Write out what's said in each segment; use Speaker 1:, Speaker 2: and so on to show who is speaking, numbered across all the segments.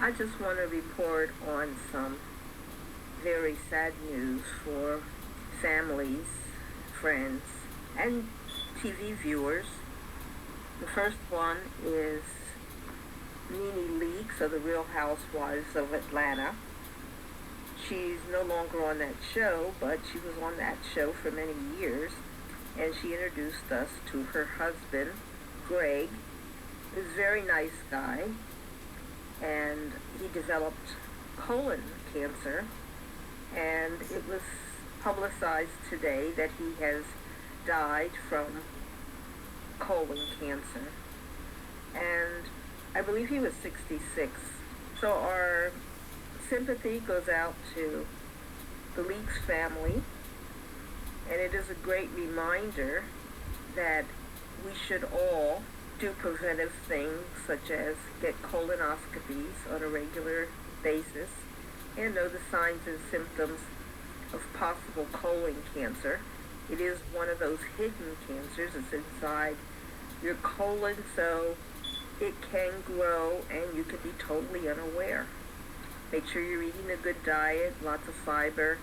Speaker 1: I just want to report on some very sad news for families, friends, and TV viewers. The first one is Nene Leakes of the Real Housewives of Atlanta. She's no longer on that show, but she was on that show for many years, and she introduced us to her husband, Greg. He's a very nice guy, and he developed colon cancer, and it was publicized today that he has died from colon cancer. And I believe he was 66. So our sympathy goes out to the Leakes family, and it is a great reminder that we should all do preventive things such as get colonoscopies on a regular basis and know the signs and symptoms of possible colon cancer. It is one of those hidden cancers. It's inside your colon, so it can grow and you can be totally unaware. Make sure you're eating a good diet, lots of fiber,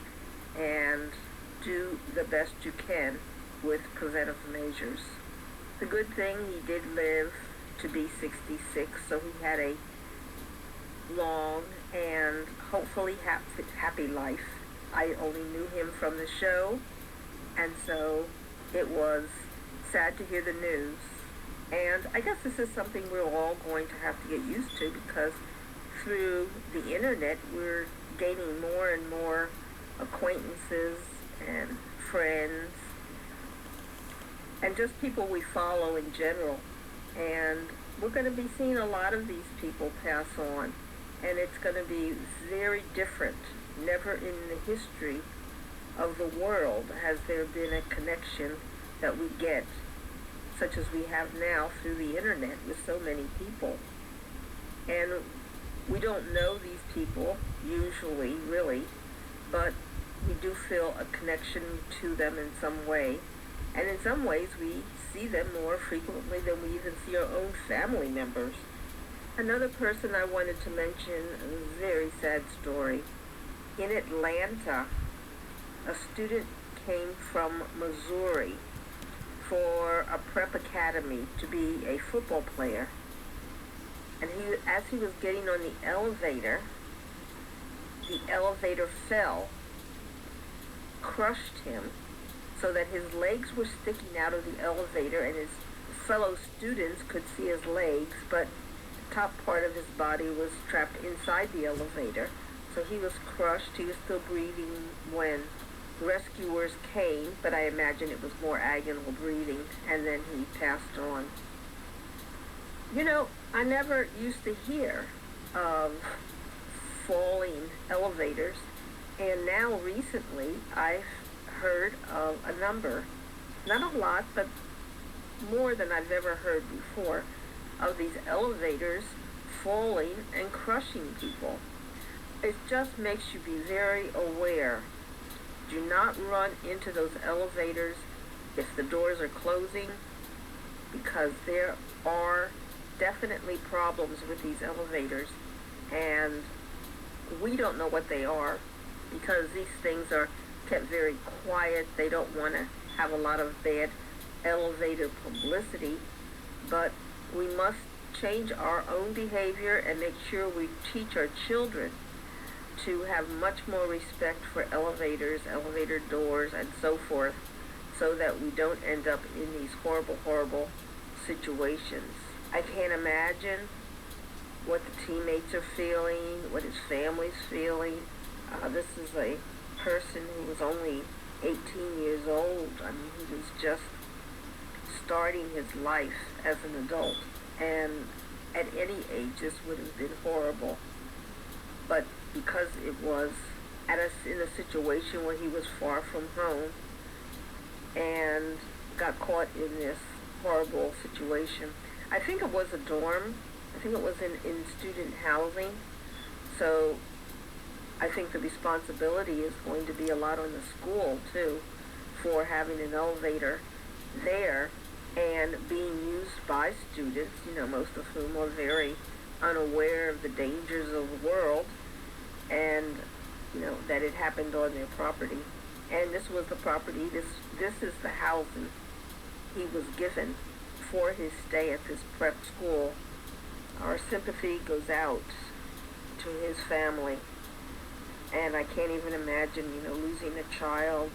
Speaker 1: and do the best you can with preventive measures. The good thing, he did live to be 66, so he had a long and hopefully happy life. I only knew him from the show, and so it was sad to hear the news. And I guess this is something we're all going to have to get used to, because through the internet we're gaining more and more acquaintances and friends and just people we follow in general. And we're going to be seeing a lot of these people pass on, and it's going to be very different. Never in the history of the world has there been a connection that we get, such as we have now through the internet with so many people. And we don't know these people usually, really, but we do feel a connection to them in some way. And in some ways, we see them more frequently than we even see our own family members. Another person I wanted to mention, a very sad story. In Atlanta, a student came from Missouri for a prep academy to be a football player. And as he was getting on the elevator fell, crushed him, so that his legs were sticking out of the elevator and his fellow students could see his legs, but the top part of his body was trapped inside the elevator. So he was crushed. He was still breathing when rescuers came, but I imagine it was more agonal breathing, and then he passed on. You know, I never used to hear of falling elevators, and now recently I've heard of a number, not a lot, but more than I've ever heard before, of these elevators falling and crushing people. It just makes you be very aware. Do not run into those elevators if the doors are closing, because there are definitely problems with these elevators, and we don't know what they are because these things are kept very quiet. They don't want to have a lot of bad elevator publicity, but we must change our own behavior and make sure we teach our children to have much more respect for elevators, elevator doors, and so forth, so that we don't end up in these horrible, horrible situations. I can't imagine what the teammates are feeling, what his family's feeling. This is a person who was only 18 years old. I mean, he was just starting his life as an adult, and at any age this would have been horrible. But because it was in a situation where he was far from home and got caught in this horrible situation. I think it was a dorm. I think it was in student housing. So I think the responsibility is going to be a lot on the school, too, for having an elevator there and being used by students, most of whom are very unaware of the dangers of the world, and that it happened on their property. And this was the property. This is the housing he was given for his stay at this prep school. Our sympathy goes out to his family, and I can't even imagine, losing a child.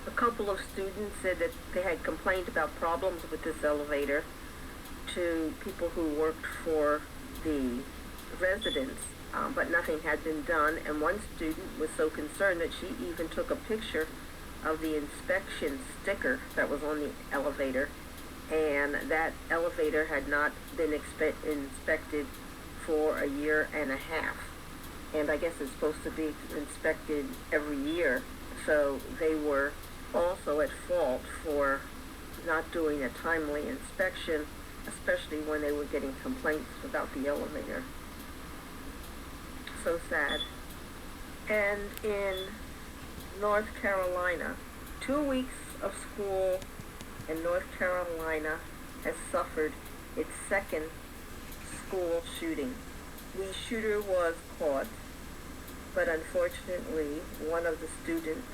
Speaker 1: A couple of students said that they had complained about problems with this elevator to people who worked for the residents, but nothing had been done. And one student was so concerned that she even took a picture of the inspection sticker that was on the elevator, and that elevator had not been inspected for a year and a half. And I guess it's supposed to be inspected every year, so they were also at fault for not doing a timely inspection, especially when they were getting complaints about the elevator. So sad. And in North Carolina, 2 weeks of school in North Carolina has suffered its second school shooting. The shooter was caught, but unfortunately one of the students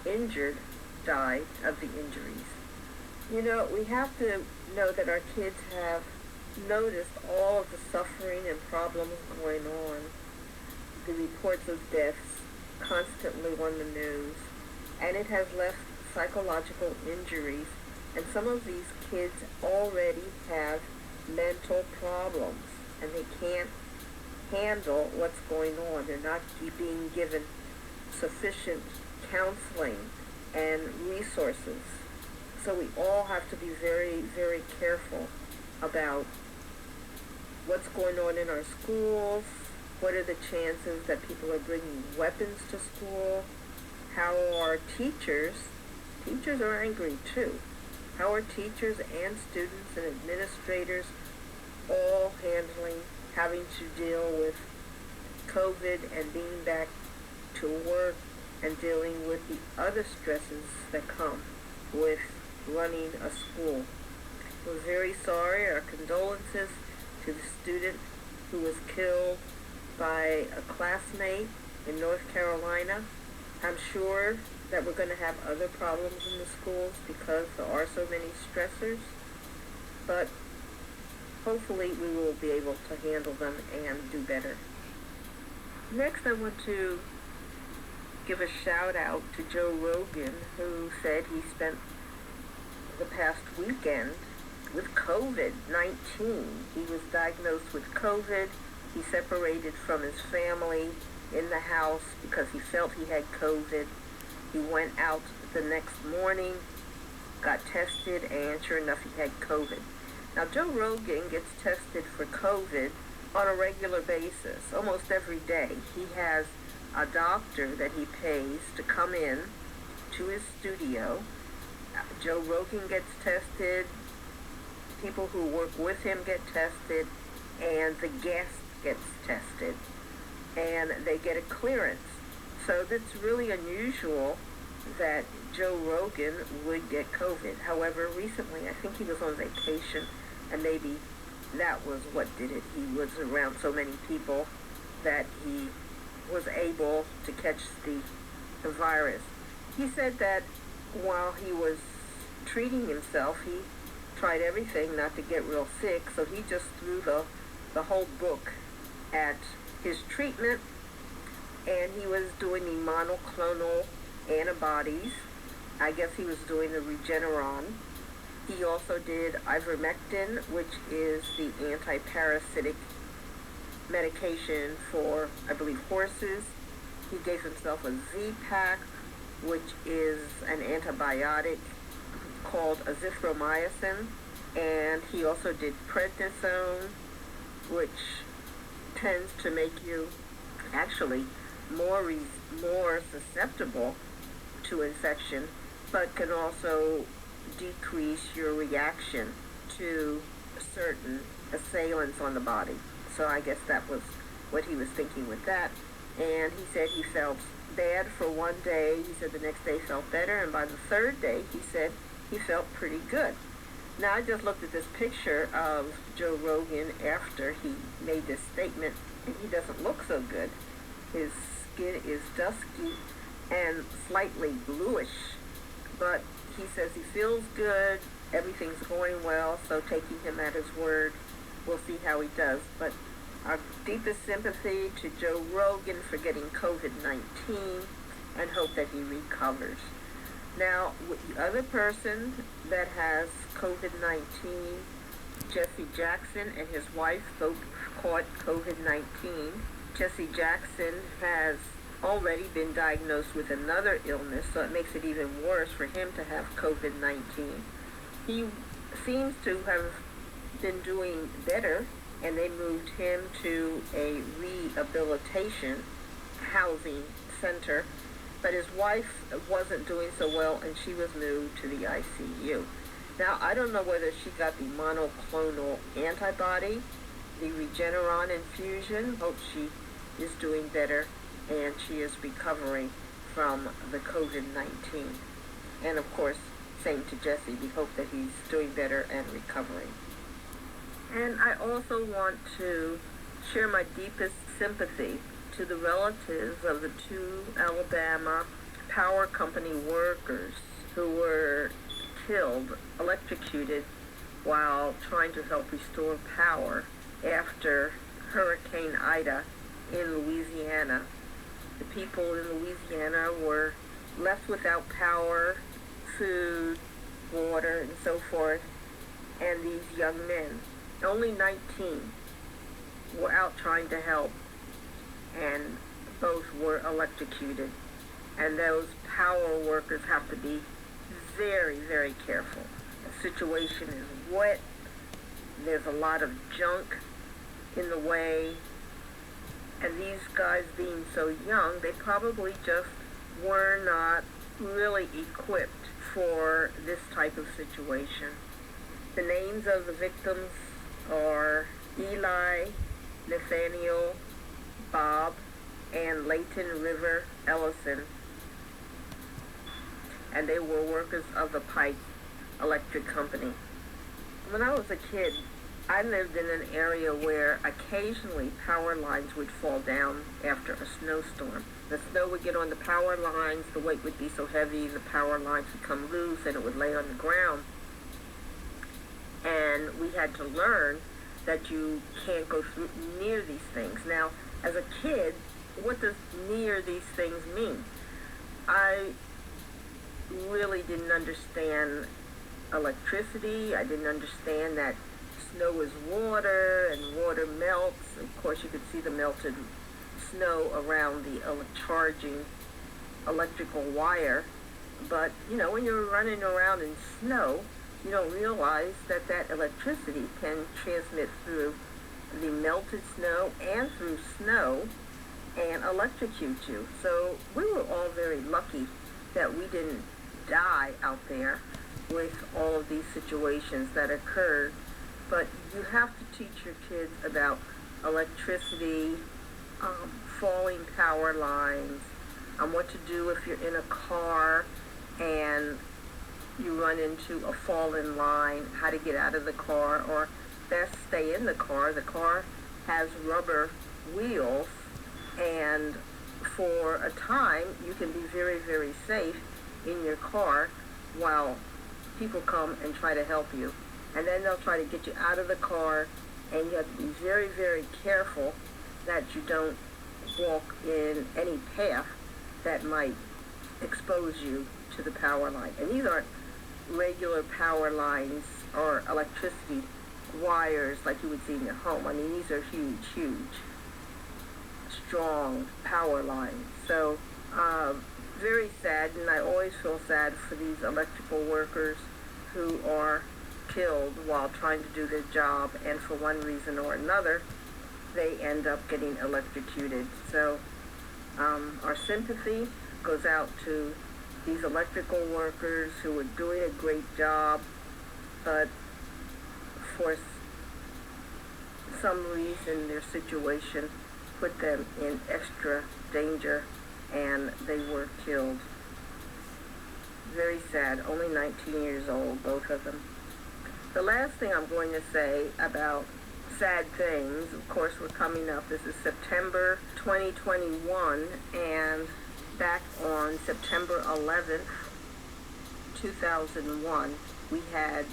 Speaker 1: injured died of the injuries. We have to know that our kids have noticed all of the suffering and problems going on. The reports of deaths constantly on the news, and it has left psychological injuries, and some of these kids already have mental problems, and they can't handle what's going on. They're not being given sufficient counseling and resources. So we all have to be very, very careful about what's going on in our schools. What are the chances that people are bringing weapons to school? How are teachers are angry too. How are teachers and students and administrators all having to deal with COVID and being back to work and dealing with the other stresses that come with running a school? We're very sorry. Our condolences to the student who was killed by a classmate in North Carolina. I'm sure that we're going to have other problems in the schools because there are so many stressors, but hopefully we will be able to handle them and do better. Next, I want to give a shout out to Joe Rogan, who said he spent the past weekend with COVID-19. He was diagnosed with COVID. He separated from his family in the house because he felt he had COVID. He went out the next morning, got tested, and sure enough, he had COVID. Now, Joe Rogan gets tested for COVID on a regular basis, almost every day. He has a doctor that he pays to come in to his studio. Joe Rogan gets tested, people who work with him get tested, and the guest gets tested, and they get a clearance. So it's really unusual that Joe Rogan would get COVID. However, recently, I think he was on vacation, and maybe that was what did it. He was around so many people that he was able to catch the virus. He said that while he was treating himself, he tried everything not to get real sick, so he just threw the whole book at his treatment, and he was doing the monoclonal antibodies. I guess he was doing the Regeneron. He also did ivermectin, which is the anti-parasitic medication for, I believe, horses. He gave himself a Z-Pack, which is an antibiotic called azithromycin, and he also did prednisone, which tends to make you actually more susceptible to infection, but can also decrease your reaction to certain assailants on the body. So I guess that was what he was thinking with that. And he said he felt bad for one day. He said the next day felt better, and by the third day he said he felt pretty good. Now, I just looked at this picture of Joe Rogan after he made this statement, and he doesn't look so good. His skin is dusky and slightly bluish, but he says he feels good, everything's going well, so taking him at his word, we'll see how he does. But our deepest sympathy to Joe Rogan for getting COVID-19 and hope that he recovers. Now, the other person that has COVID-19, Jesse Jackson and his wife both caught COVID-19. Jesse Jackson has already been diagnosed with another illness, so it makes it even worse for him to have COVID-19. He seems to have been doing better, and they moved him to a rehabilitation housing center, but his wife wasn't doing so well, and she was moved to the ICU. Now, I don't know whether she got the monoclonal antibody, the Regeneron infusion. Hope she is doing better, and she is recovering from the COVID-19. And of course, same to Jesse, we hope that he's doing better and recovering. And I also want to share my deepest sympathy to the relatives of the 2 Alabama power company workers who were killed, electrocuted, while trying to help restore power after Hurricane Ida in Louisiana. The people in Louisiana were left without power, food, water, and so forth, and these young men, only 19, were out trying to help, and both were electrocuted. And those power workers have to be very, very careful. The situation is wet. There's a lot of junk in the way. And these guys being so young, they probably just were not really equipped for this type of situation. The names of the victims are Eli, Nathaniel, Bob, and Leighton River Ellison. And they were workers of the Pike Electric Company. When I was a kid, I lived in an area where occasionally power lines would fall down after a snowstorm. The snow would get on the power lines, the weight would be so heavy, the power lines would come loose and it would lay on the ground. And we had to learn that you can't go through near these things. Now, as a kid, what does near these things mean? I really didn't understand electricity. I didn't understand that snow is water and water melts. Of course, you could see the melted snow around the charging electrical wire. But, you know, when you're running around in snow, you don't realize that that electricity can transmit through the melted snow and through snow and electrocute you. So we were all very lucky that we didn't die out there with all of these situations that occurred. But you have to teach your kids about electricity, falling power lines, what to do if you're in a car and you run into a fallen line, how to get out of the car, or best stay in the car. The car has rubber wheels, and for a time you can be very, very safe in your car while people come and try to help you. And then they'll try to get you out of the car, and you have to be very, very careful that you don't walk in any path that might expose you to the power line. And these aren't regular power lines or electricity wires like you would see in your home. I mean, these are huge, huge, strong power lines. So, very sad, and I always feel sad for these electrical workers who are killed while trying to do their job, and for one reason or another, they end up getting electrocuted. So, our sympathy goes out to these electrical workers who are doing a great job, but for some reason their situation put them in extra danger, and they were killed. Very sad. Only 19 years old, both of them. The last thing I'm going to say about sad things, of course, we're coming up. This is September 2021, and back on September 11th, 2001, we had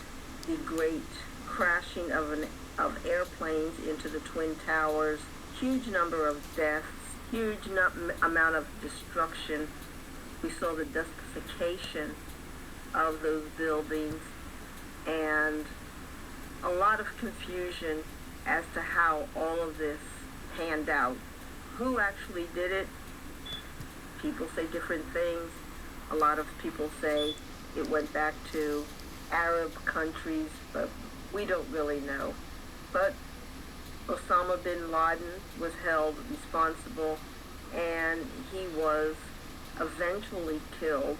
Speaker 1: the great crashing of airplanes into the Twin Towers, huge number of deaths, huge amount of destruction. We saw the dustification of those buildings and a lot of confusion as to how all of this panned out. Who actually did it? People say different things. A lot of people say it went back to Arab countries, but we don't really know. But Osama bin Laden was held responsible, and he was eventually killed.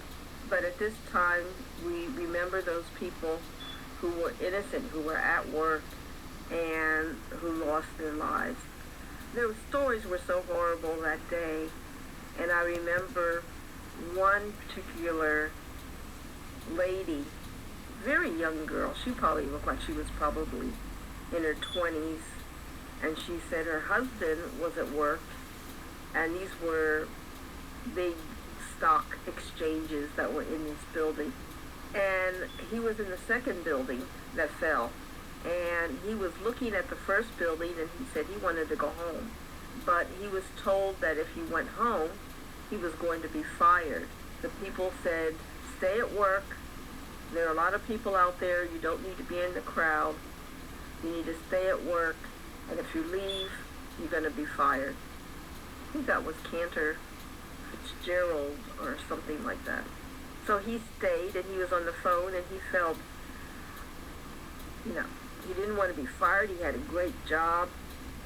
Speaker 1: But at this time, we remember those people who were innocent, who were at work, and who lost their lives. Their stories were so horrible that day, and I remember one particular lady, very young girl. She probably looked like she was probably in her 20s, and she said her husband was at work, and these were big stock exchanges that were in this building, and he was in the second building that fell, and he was looking at the first building, and he said he wanted to go home, but he was told that if he went home, he was going to be fired. The people said, stay at work. There are a lot of people out there. You don't need to be in the crowd. You need to stay at work, and if you leave, you're going to be fired. I think that was Cantor Fitzgerald or something like that. So he stayed, and he was on the phone, and he felt, he didn't want to be fired. He had a great job,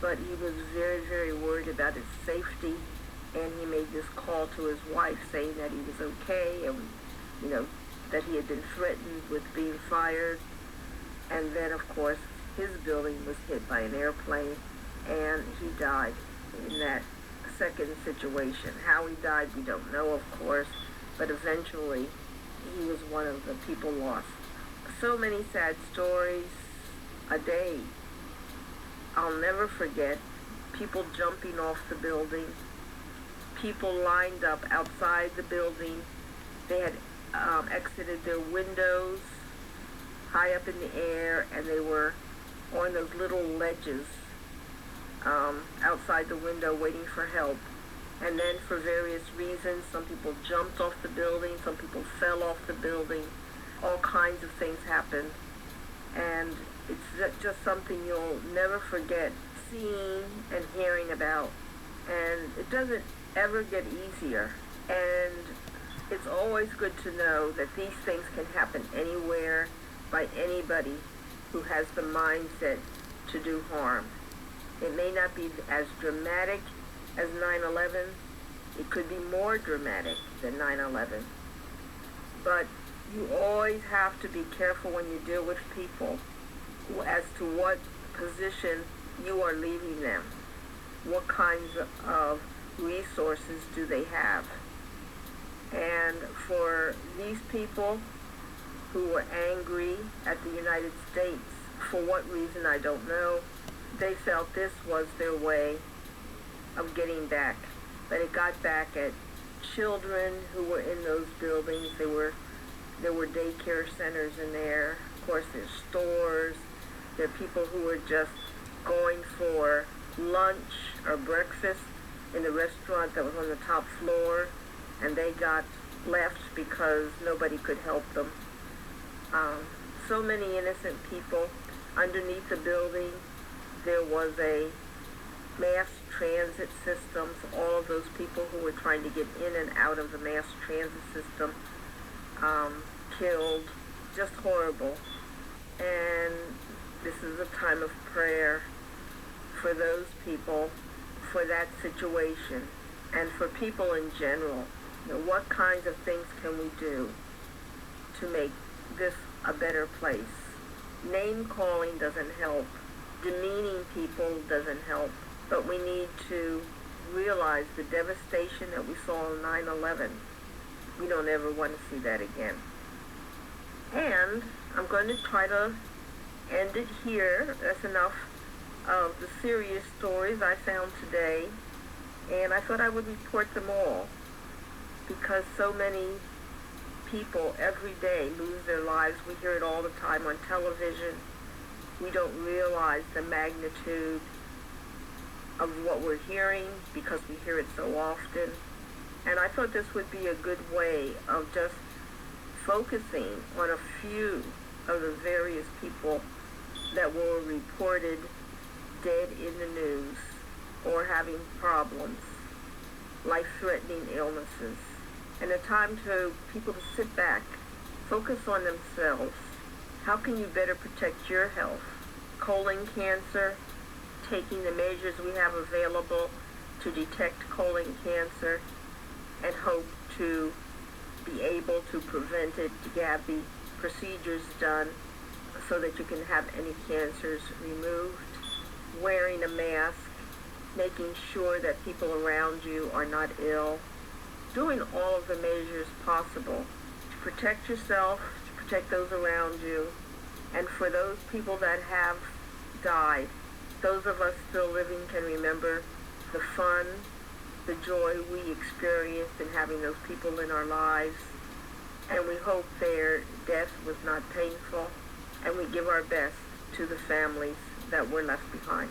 Speaker 1: but he was very, very worried about his safety, and he made this call to his wife saying that he was okay, and, that he had been threatened with being fired. And then, of course, his building was hit by an airplane, and he died in that second situation. How he died, we don't know, of course, but eventually he was one of the people lost. So many sad stories a day. I'll never forget people jumping off the building, people lined up outside the building. They had exited their windows high up in the air, and they were on those little ledges outside the window waiting for help. And then for various reasons, some people jumped off the building, some people fell off the building. All kinds of things happened. And it's just something you'll never forget seeing and hearing about. And it doesn't ever get easier. And it's always good to know that these things can happen anywhere by anybody who has the mindset to do harm. It may not be as dramatic as 9/11. It could be more dramatic than 9/11. But you always have to be careful when you deal with people as to what position you are leaving them. What kinds of resources do they have? And for these people who were angry at the United States, for what reason I don't know, they felt this was their way of getting back. But it got back at children who were in those buildings. There were daycare centers in there. Of course, there's stores. There are people who were just going for lunch or breakfast in the restaurant that was on the top floor, and they got left because nobody could help them. So many innocent people. Underneath the building, there was a mass transit system. So all of those people who were trying to get in and out of the mass transit system killed. Just horrible. And this is a time of prayer for those people, for that situation, and for people in general. What kinds of things can we do to make this a better place? Name calling doesn't help. Demeaning people doesn't help. But we need to realize the devastation that we saw on 9/11. We don't ever want to see that again. And I'm going to try to end it here. That's enough of the serious stories I found today, and I thought I would report them all because so many people every day lose their lives. We hear it all the time on television. We don't realize the magnitude of what we're hearing because we hear it so often. And I thought this would be a good way of just focusing on a few of the various people that were reported dead in the news or having problems, life-threatening illnesses. And a time for people to sit back, focus on themselves. How can you better protect your health? Colon cancer, taking the measures we have available to detect colon cancer and hope to be able to prevent it, to have the procedures done so that you can have any cancers removed. Wearing a mask, making sure that people around you are not ill. Doing all of the measures possible to protect yourself, to protect those around you, and for those people that have died, those of us still living can remember the fun, the joy we experienced in having those people in our lives, and we hope their death was not painful, and we give our best to the families that were left behind.